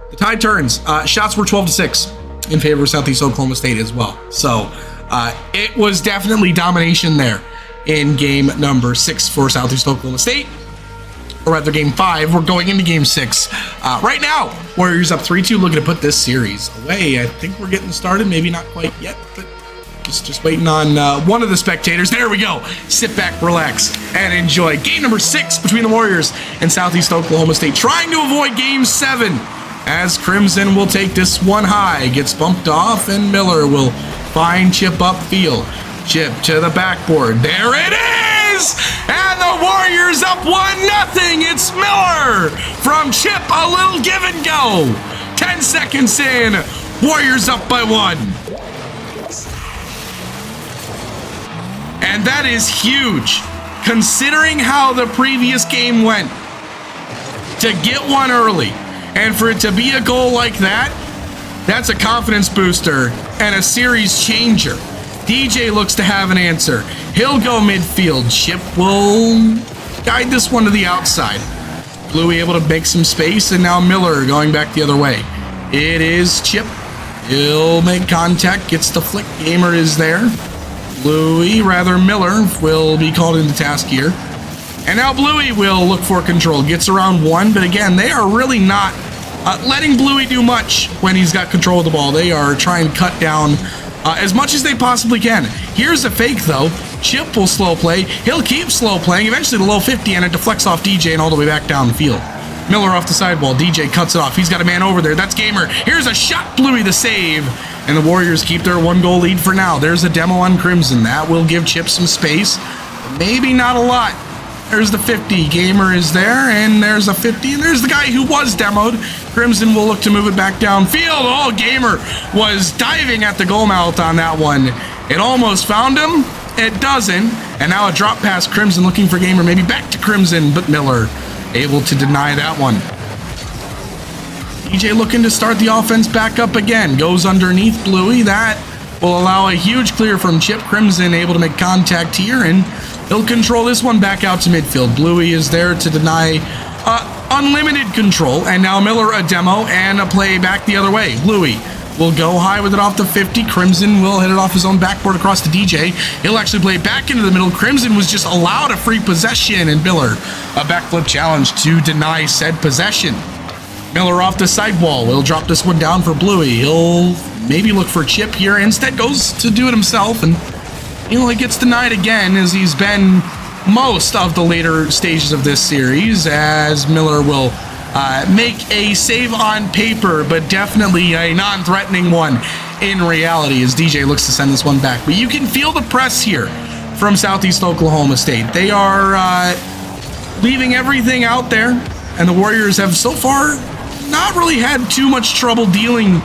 the tide turns. Shots were 12-6. in favor of Southeast Oklahoma State as well. So it was definitely domination there in game number 6 for Southeast Oklahoma State. Or rather, game 5. We're going into game 6 right now. Warriors up 3-2, looking to put this series away. I think we're getting started. Maybe not quite yet, but just waiting on one of the spectators. There we go. Sit back, relax, and enjoy. Game number 6 between the Warriors and Southeast Oklahoma State, trying to avoid game 7 as Crimson will take this one high. Gets bumped off, and Miller will find Chip upfield. Chip to the backboard. There it is! And the Warriors up 1-0. It's Miller from Chip. A little give and go. 10 seconds in. Warriors up by 1. And that is huge, considering how the previous game went. To get one early, and for it to be a goal like that, that's a confidence booster and a series changer. DJ looks to have an answer. He'll go midfield. Chip will guide this one to the outside. Bluey able to make some space, and now Miller going back the other way. It is Chip. He'll make contact, gets the flick. Gamer is there. Miller will be called into task here. And now Bluey will look for control. Gets around 1, but again, they are really not letting Bluey do much when he's got control of the ball. They are trying to cut down as much as they possibly can. Here's a fake, though. Chip will slow play. He'll keep slow playing. Eventually, the low 50, and it deflects off DJ and all the way back downfield. Miller off the sidewall. DJ cuts it off. He's got a man over there. That's Gamer. Here's a shot. Bluey the save. And the Warriors keep their 1-goal lead for now. There's a demo on Crimson. That will give Chip some space. Maybe not a lot. There's the 50. Gamer is there, and there's a 50. And there's the guy who was demoed. Crimson will look to move it back downfield. Oh, Gamer was diving at the goal mouth on that one. It almost found him. It doesn't. And now a drop pass. Crimson looking for Gamer. Maybe back to Crimson, but Miller able to deny that one. DJ looking to start the offense back up again. Goes underneath Bluey. That will allow a huge clear from Chip. Crimson able to make contact here, and he'll control this one back out to midfield. Bluey is there to deny unlimited control, and now Miller a demo and a play back the other way. Bluey will go high with it off the 50. Crimson will hit it off his own backboard across to DJ. He'll actually play back into the middle. Crimson was just allowed a free possession, and Miller a backflip challenge to deny said possession. Miller off the sidewall. Will drop this one down for Bluey. He'll maybe look for Chip here. Instead goes to do it himself, and he only gets denied again, as he's been most of the later stages of this series, as Miller will make a save on paper, but definitely a non-threatening one in reality, as DJ looks to send this one back. But you can feel the press here from Southeast Oklahoma State. They are leaving everything out there, and the Warriors have so far not really had too much trouble dealing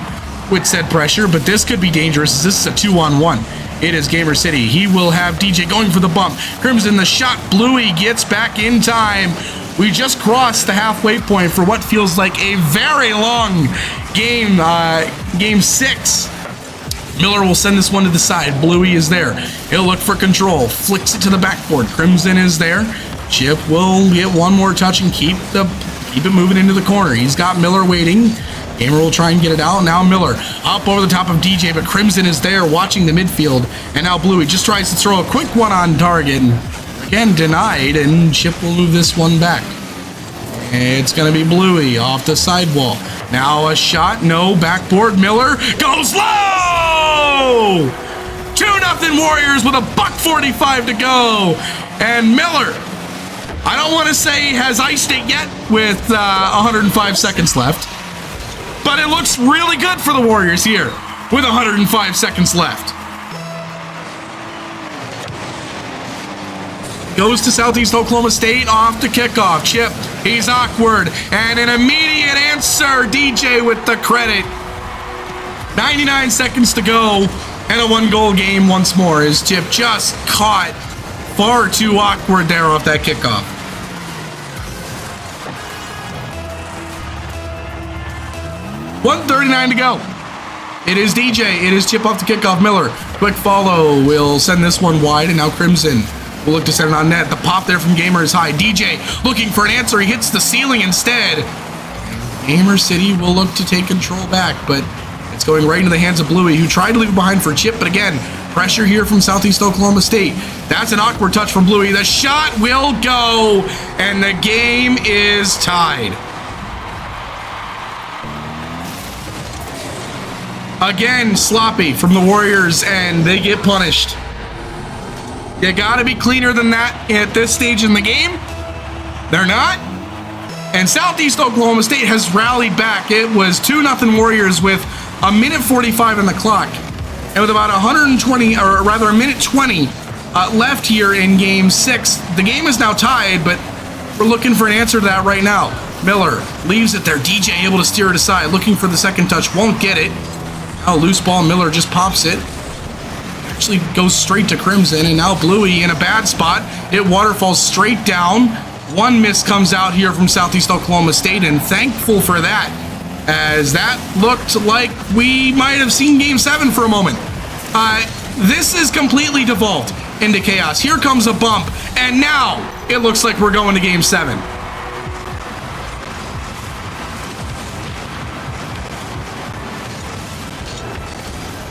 with said pressure, but this could be dangerous, as this is a 2-on-1. It is Gamer City. He will have DJ going for the bump. Crimson the shot. Bluey gets back in time. We just crossed the halfway point for what feels like a very long game, game 6. Miller will send this one to the side. Bluey is there. He'll look for control. Flicks it to the backboard. Crimson is there. Chip will get one more touch and keep it moving into the corner. He's got Miller waiting. Gamer will try and get it out. Now Miller up over the top of DJ, but Crimson is there watching the midfield. And now Bluey just tries to throw a quick one on target. And again, denied, and Chip will move this one back. It's going to be Bluey off the sidewall. Now a shot. No, backboard. Miller goes low! 2-0 Warriors with a $1:45 to go. And Miller, I don't want to say has iced it yet with 105 seconds left, but it looks really good for the Warriors here with 105 seconds left. Goes to Southeast Oklahoma State off the kickoff. Chip, he's awkward, and an immediate answer. DJ with the credit. 99 seconds to go, and a 1-goal game once more, as Chip just caught far too awkward there off that kickoff. $1:39 to go. It is DJ. It is Chip off the kickoff. Miller, quick follow, will send this one wide, and now Crimson will look to send it on net. The pop there from Gamer is high. DJ looking for an answer. He hits the ceiling instead. Gamer City will look to take control back, but It's going right into the hands of Bluey, who tried to leave it behind for Chip, but again, pressure here from Southeast Oklahoma State. That's an awkward touch from Bluey. The shot will go, and the game is tied. Again, sloppy from the Warriors, and they get punished. You gotta be cleaner than that at this stage in the game. They're not. And Southeast Oklahoma State has rallied back. It was 2-0 Warriors with a minute 45 on the clock. And with about 120, or rather a minute 20 left here in game 6. The game is now tied, but we're looking for an answer to that right now. Miller leaves it there. DJ able to steer it aside, looking for the second touch. Won't get it. Now loose ball, Miller just pops it. Actually goes straight to Crimson, and now Bluey in a bad spot. It waterfalls straight down. One miss comes out here from Southeast Oklahoma State, and thankful for that, as that looked like we might have seen game 7 for a moment. This is completely devolved into chaos. Here comes a bump, and now it looks like we're going to game 7.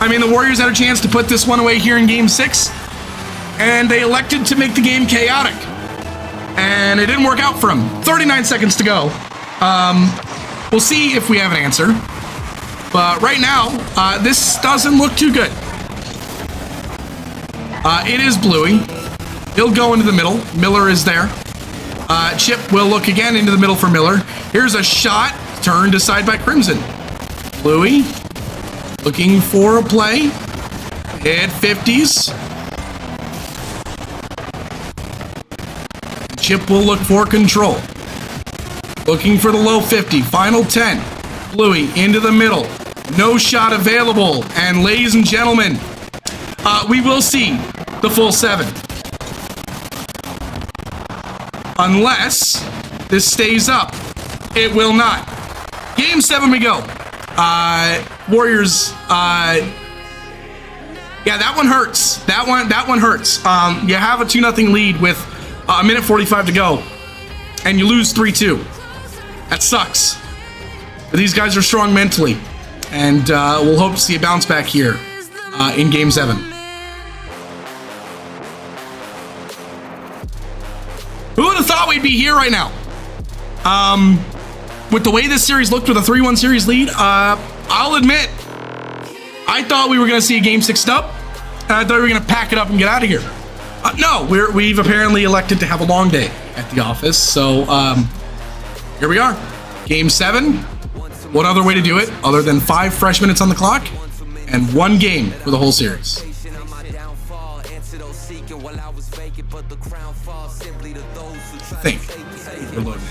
I mean, the Warriors had a chance to put this one away here in game 6, and they elected to make the game chaotic. And it didn't work out for them. 39 seconds to go. We'll see if we have an answer. But right now, this doesn't look too good. It is Bluey. He'll go into the middle. Miller is there. Chip will look again into the middle for Miller. Here's a shot turned aside by Crimson. Bluey looking for a play. Hit 50s. Chip will look for control. Looking for the low 50. Final 10. Bluey into the middle. No shot available. And ladies and gentlemen, we will see the full 7. Unless this stays up. It will not. Game 7 we go. Warriors, yeah, that one hurts. That one hurts. You have a 2-0 lead with a minute 45 to go, and you lose 3-2. That sucks. But these guys are strong mentally, and we'll hope to see a bounce back here in Game 7. Who would have thought we'd be here right now? With the way this series looked with a 3-1 series lead, I'll admit, I thought we were going to see a Game 6 dub, and I thought we were going to pack it up and get out of here. No, we've apparently elected to have a long day at the office, so here we are. Game 7. What other way to do it other than 5 fresh minutes on the clock and 1 game for the whole series? I think we're loading.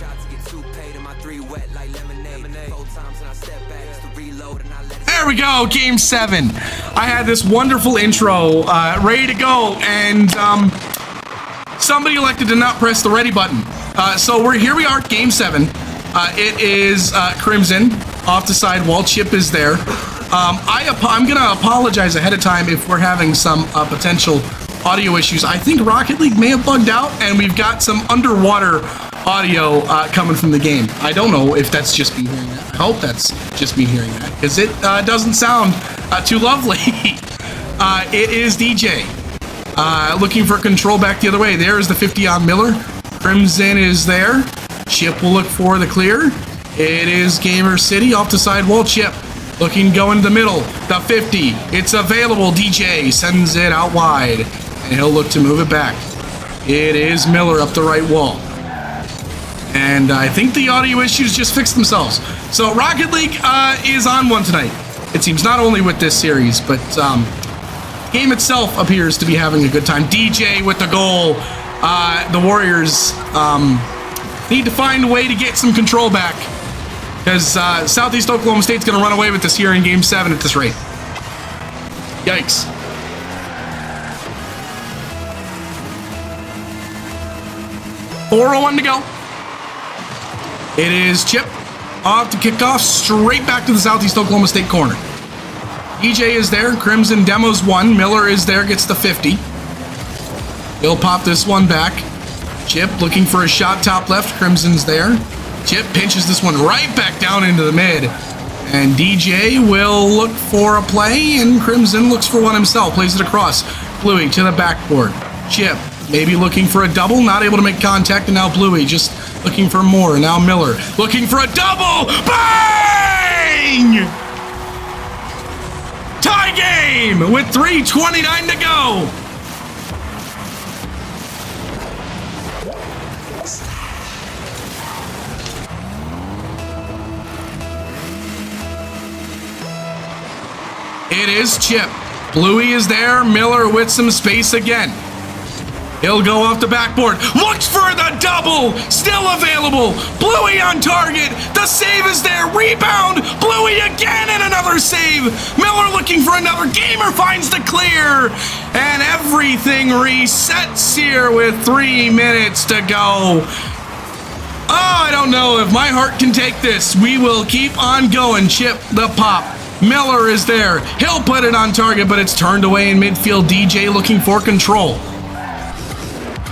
There we go, Game 7. I had this wonderful intro ready to go, and somebody elected to not press the ready button. So here we are, Game 7. It is Crimson off the side wall. Chip is there. I'm going to apologize ahead of time if we're having some potential audio issues. I think Rocket League may have bugged out, and we've got some underwater audio coming from the game. I don't know if that's just me hearing that. I hope that's just me hearing that, because it doesn't sound too lovely. It is DJ looking for control back the other way. There is the 50 on Miller. Crimson is there. Chip will look for the clear. It is Gamer City off the sidewall. Chip looking go into the middle. The 50. It's available. DJ sends it out wide, and he'll look to move it back. It is Miller up the right wall. And I think the audio issues just fixed themselves. So Rocket League is on one tonight. It seems not only with this series, but the game itself appears to be having a good time. DJ with the goal. The Warriors need to find a way to get some control back, because Southeast Oklahoma State's going to run away with this here in Game 7 at this rate. Yikes. .401 to go. It is Chip off to kick off straight back to the Southeast Oklahoma State corner. DJ is there. Crimson demos 1. Miller is there, gets the 50. He'll pop this one back. Chip looking for a shot top left. Crimson's there. Chip pinches this one right back down into the mid. And DJ will look for a play, and Crimson looks for one himself. Plays it across. Bluey to the backboard. Chip maybe looking for a double, not able to make contact, and now Bluey just looking for more. Now Miller looking for a double. Bang! Tie game with 3:29 to go. It is Chip. Bluey is there. Miller with some space again. He'll go off the backboard. Looks for the double. Still available. Bluey on target. The save is there. Rebound. Bluey again and another save. Miller looking for another. Gamer finds the clear. And everything resets here with 3 minutes to go. Oh, I don't know if my heart can take this. We will keep on going. Chip the pop. Miller is there. He'll put it on target, but it's turned away in midfield. DJ looking for control.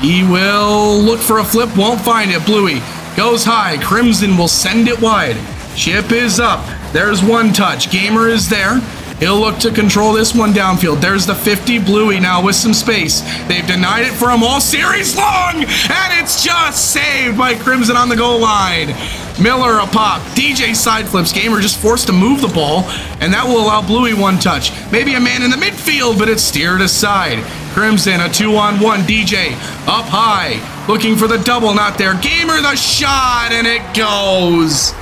He will look for a flip, won't find it. Bluey goes high. Crimson will send it wide. Chip is up. There's one touch. Gamer is there. He'll look to control this one downfield. There's the 50. Bluey now with some space. They've denied it for him all series long, and it's just saved by Crimson on the goal line. Miller a pop. DJ side flips. Gamer just forced to move the ball, and that will allow Bluey one touch. Maybe a man in the midfield, but it's steered aside. Crimson a 2-on-1. DJ up high. Looking for the double, not there. Gamer the shot, and it goes.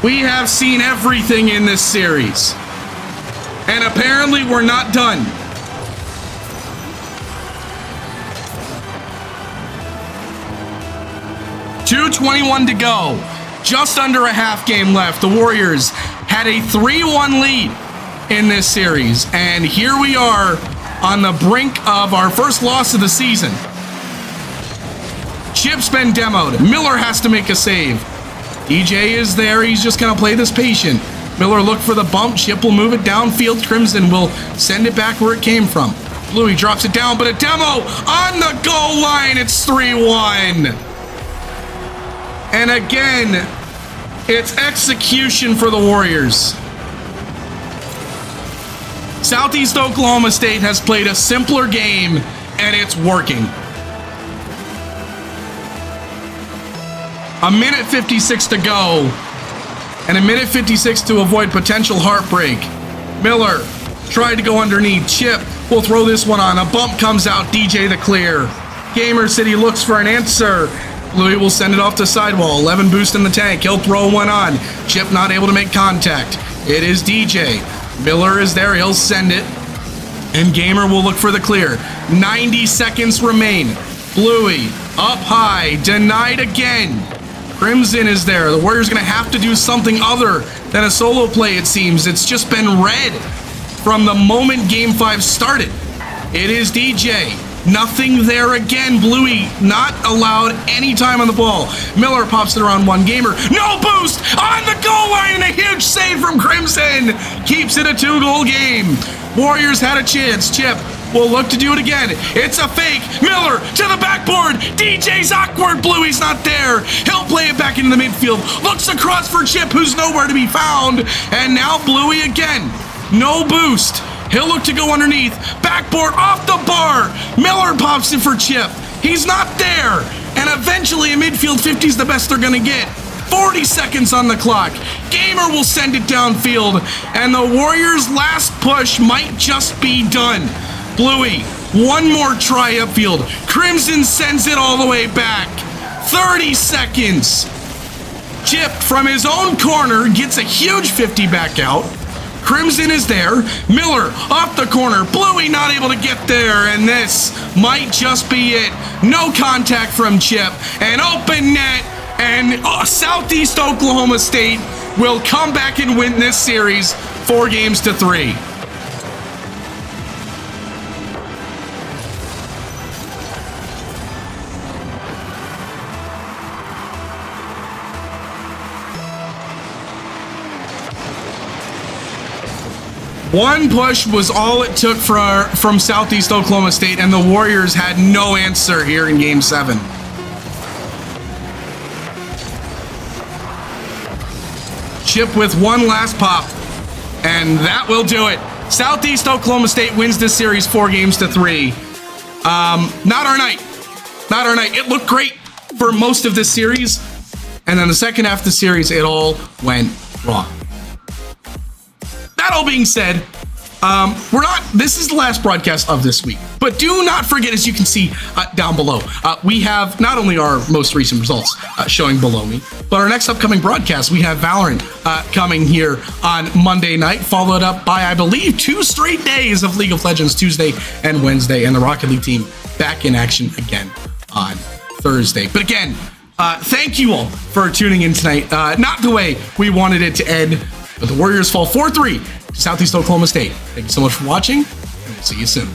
We have seen everything in this series. And apparently we're not done. .221 to go. Just under a half game left. The Warriors had a 3-1 lead in this series. And here we are on the brink of our first loss of the season. Chip's been demoed. Miller has to make a save. DJ is there. He's just going to play this patient. Miller look for the bump. Chip will move it downfield. Crimson will send it back where it came from. Bluey drops it down, but a demo on the goal line. It's 3-1. And again, it's execution for the Warriors. Southeast Oklahoma State has played a simpler game, and it's working. A minute 56 to go, and a minute 56 to avoid potential heartbreak. Miller tried to go underneath. Chip will throw this one on. A bump comes out. DJ the clear. Gamer City looks for an answer. Bluey will send it off the sidewall. 11 boost in the tank. He'll throw one on. Chip not able to make contact. It is DJ. Miller is there. He'll send it. And Gamer will look for the clear. 90 seconds remain. Bluey up high. Denied again. Crimson is there. The Warriors going to have to do something other than a solo play, it seems. It's just been red from the moment Game 5 started. It is DJ. Nothing there again. Bluey not allowed any time on the ball. Miller pops it around one. Gamer. No boost on the goal line, and a huge save from Crimson. Keeps it a 2-goal game. Warriors had a chance. Chip will look to do it again. It's a fake. Miller to the backboard. DJ's awkward. Bluey's not there. He'll play it back into the midfield. Looks across for Chip, who's nowhere to be found. And now Bluey again. No boost. He'll look to go underneath. Backboard off the bar. Miller pops it for Chip. He's not there. And eventually a midfield 50 is the best they're going to get. 40 seconds on the clock. Gamer will send it downfield. And the Warriors' last push might just be done. Bluey, one more try upfield. Crimson sends it all the way back. 30 seconds. Chip from his own corner gets a huge 50 back out. Crimson is there. Miller off the corner. Bluey not able to get there, and this might just be it. No contact from Chip. An open net, and Southeast Oklahoma State will come back and win this series 4-3. One push was all it took from Southeast Oklahoma State, and the Warriors had no answer here in Game 7. chip with one last pop. And that will do it. Southeast Oklahoma State wins this series 4-3. Not our night. Not our night. It looked great for most of this series. And then the second half of the series, it all went wrong. That all being said, this is the last broadcast of this week, but do not forget, as you can see down below, we have not only our most recent results showing below me, but our next upcoming broadcast, we have Valorant coming here on Monday night, followed up by, I believe, 2 straight days of League of Legends, Tuesday and Wednesday, and the Rocket League team back in action again on Thursday. But again, thank you all for tuning in tonight. Not the way we wanted it to end, but the Warriors fall 4-3 to Southeast Oklahoma State. Thank you so much for watching, and we'll see you soon.